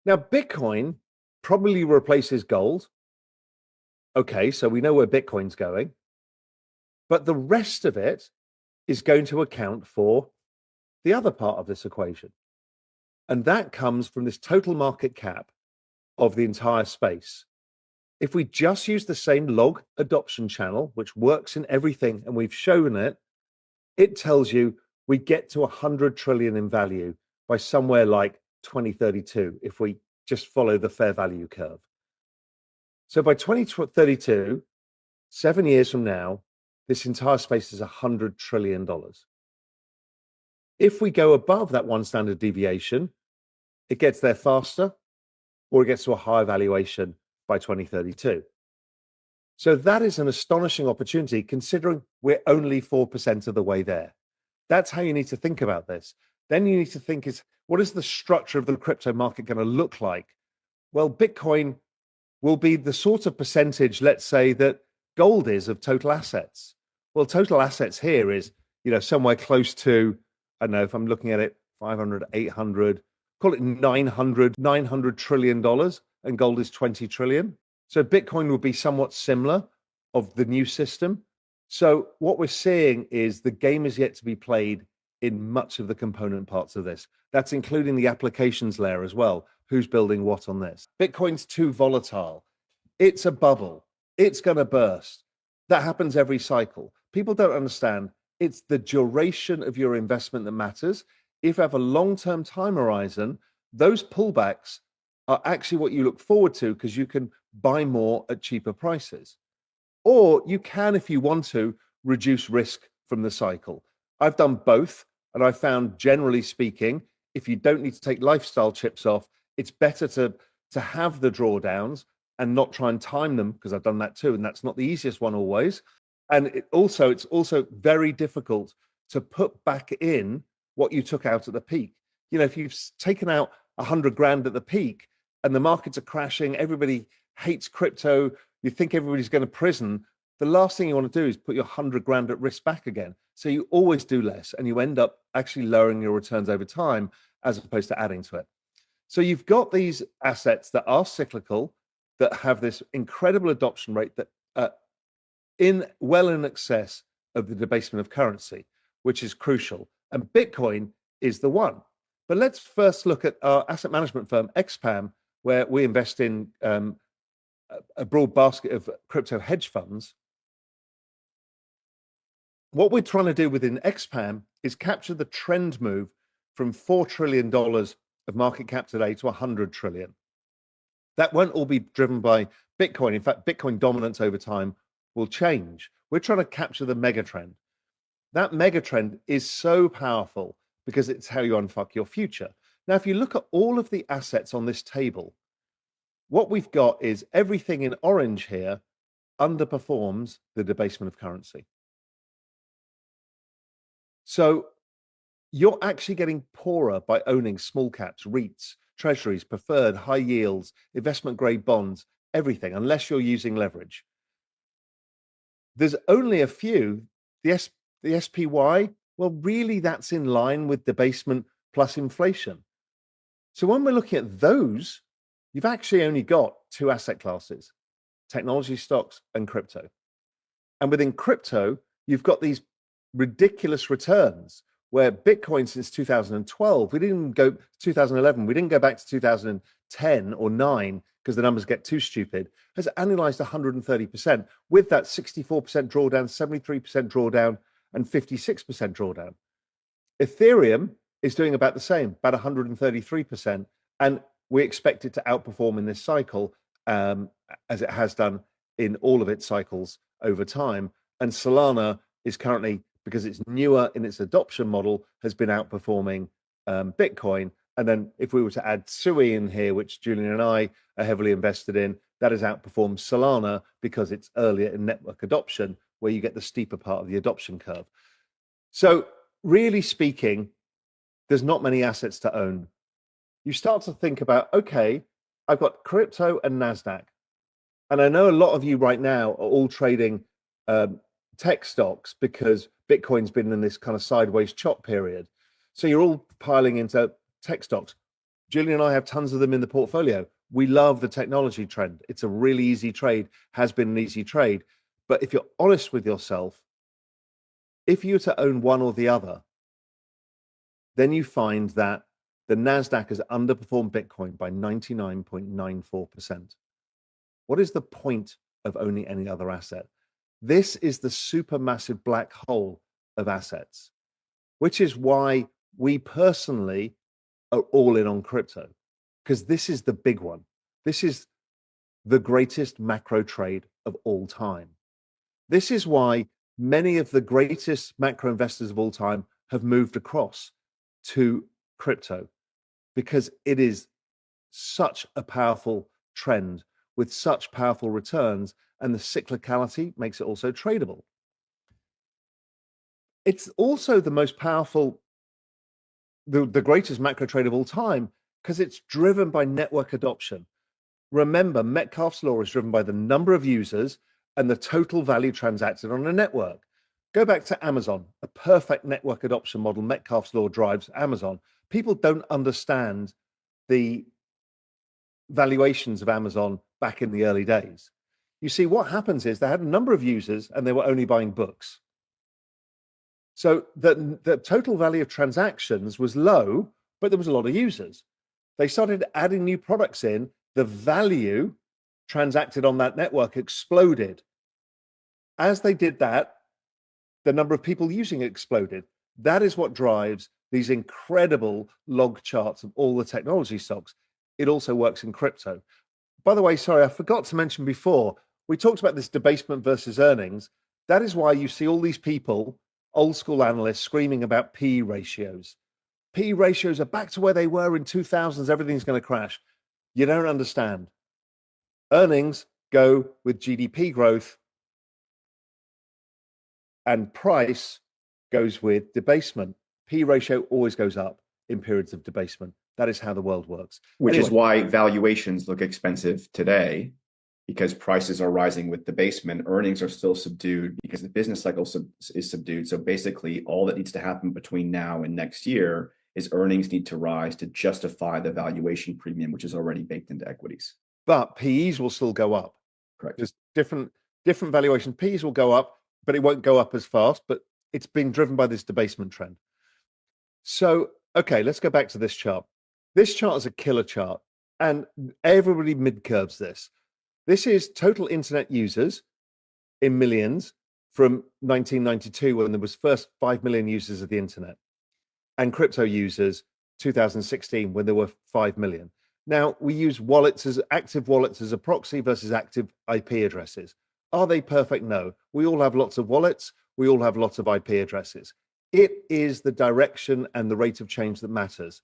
Now, Bitcoin probably replaces gold. Okay, so we know where Bitcoin's going, but the rest of it is going to account for the other part of this equation. And that comes from this total market cap of the entire space. If we just use the same log adoption channel, which works in everything, and we've shown it, it tells you we get to 100 trillion in value by somewhere like 2032 if we just follow the fair value curve. So by 2032, 7 years from now, this entire space is $100 trillion. If we go above that one standard deviation, it gets there faster, or it gets to a higher valuation by 2032. So that is an astonishing opportunity considering we're only 4% of the way there. That's how you need to think about this. Then you need to think what is the structure of the crypto market going to look like? Well, Bitcoin will be the sort of percentage, let's say, that gold is of total assets. Well, total assets here is, somewhere close to, I don't know, if I'm looking at it, 500, 800, call it 900 trillion dollars, and gold is 20 trillion. So Bitcoin will be somewhat similar of the new system. So what we're seeing is the game is yet to be played in much of the component parts of this. That's including the applications layer as well. Who's building what on this? Bitcoin's too volatile. It's a bubble. It's going to burst. That happens every cycle. People don't understand. It's the duration of your investment that matters. If you have a long-term time horizon, those pullbacks are actually what you look forward to because you can buy more at cheaper prices. Or you can, if you want to, reduce risk from the cycle. I've done both, and I found, generally speaking, if you don't need to take lifestyle chips off, it's better to have the drawdowns and not try and time them, because I've done that too, and that's not the easiest one always. And it's also very difficult to put back in what you took out at the peak. If you've taken out 100 grand at the peak and the markets are crashing, everybody hates crypto, you think everybody's going to prison, the last thing you want to do is put your 100 grand at risk back again. So you always do less, and you end up actually lowering your returns over time as opposed to adding to it. So you've got these assets that are cyclical, that have this incredible adoption rate that well in excess of the debasement of currency, which is crucial. And Bitcoin is the one. But let's first look at our asset management firm, XPAM, where we invest in a broad basket of crypto hedge funds. What we're trying to do within XPAM is capture the trend move from $4 trillion of market cap today to 100 trillion. That won't all be driven by Bitcoin. In fact, Bitcoin dominance over time will change. We're trying to capture the mega trend. That mega trend is so powerful because it's how you unfuck your future. Now, if you look at all of the assets on this table, what we've got is everything in orange here underperforms the debasement of currency. So you're actually getting poorer by owning small caps, REITs, treasuries, preferred, high yields, investment grade bonds, everything, unless you're using leverage. There's only a few. The SPY, well, really that's in line with debasement plus inflation. So when we're looking at those, you've actually only got two asset classes, technology stocks and crypto. And within crypto, you've got these ridiculous returns where Bitcoin since 2012, we didn't go 2011, we didn't go back to 2010 or 9 because the numbers get too stupid, has annualized 130% with that 64% drawdown, 73% drawdown, and 56% drawdown. Ethereum is doing about the same, about 133%, and we expect it to outperform in this cycle as it has done in all of its cycles over time. And Solana is currently, because it's newer in its adoption model, has been outperforming Bitcoin. And then if we were to add SUI in here, which Julian and I are heavily invested in, that has outperformed Solana because it's earlier in network adoption, where you get the steeper part of the adoption curve. So really speaking, there's not many assets to own. You start to think about, okay, I've got crypto and NASDAQ. And I know a lot of you right now are all trading tech stocks because Bitcoin's been in this kind of sideways chop period. So you're all piling into tech stocks. Julie and I have tons of them in the portfolio. We love the technology trend. It's a really easy trade, has been an easy trade. But if you're honest with yourself, if you were to own one or the other, then you find that the NASDAQ has underperformed Bitcoin by 99.94%. What is the point of owning any other asset? This is the supermassive black hole of assets, which is why we personally are all in on crypto, because this is the big one. This is the greatest macro trade of all time. This is why many of the greatest macro investors of all time have moved across to crypto, because it is such a powerful trend with such powerful returns, and the cyclicality makes it also tradable. It's also the most powerful, the greatest macro trade of all time, because it's driven by network adoption. Remember, Metcalfe's law is driven by the number of users and the total value transacted on a network. Go back to Amazon, a perfect network adoption model. Metcalfe's law drives Amazon. People don't understand the valuations of Amazon back in the early days. You see, what happens is they had a number of users and they were only buying books. So the total value of transactions was low, but there was a lot of users. They started adding new products in. The value transacted on that network exploded. As they did that, the number of people using it exploded. That is what drives these incredible log charts of all the technology stocks. It also works in crypto. By the way, sorry, I forgot to mention before, we talked about this debasement versus earnings. That is why you see all these people, old school analysts, screaming about P ratios. P ratios are back to where they were in 2000s. Everything's going to crash. You don't understand. Earnings go with GDP growth, and price goes with debasement. P ratio always goes up in periods of debasement. That is how the world works. Which is why valuations look expensive today, because prices are rising with debasement. Earnings are still subdued because the business cycle is subdued. So basically, all that needs to happen between now and next year is earnings need to rise to justify the valuation premium, which is already baked into equities. But PEs will still go up. Correct. There's different valuation. PEs will go up, but it won't go up as fast. But it's being driven by this debasement trend. So, okay, let's go back to this chart. This chart is a killer chart, and everybody mid-curves this. This is total internet users in millions from 1992, when there was first 5 million users of the internet, and crypto users 2016, when there were 5 million. Now, we use wallets as active wallets as a proxy versus active IP addresses. Are they perfect? No. We all have lots of wallets. We all have lots of IP addresses. It is the direction and the rate of change that matters.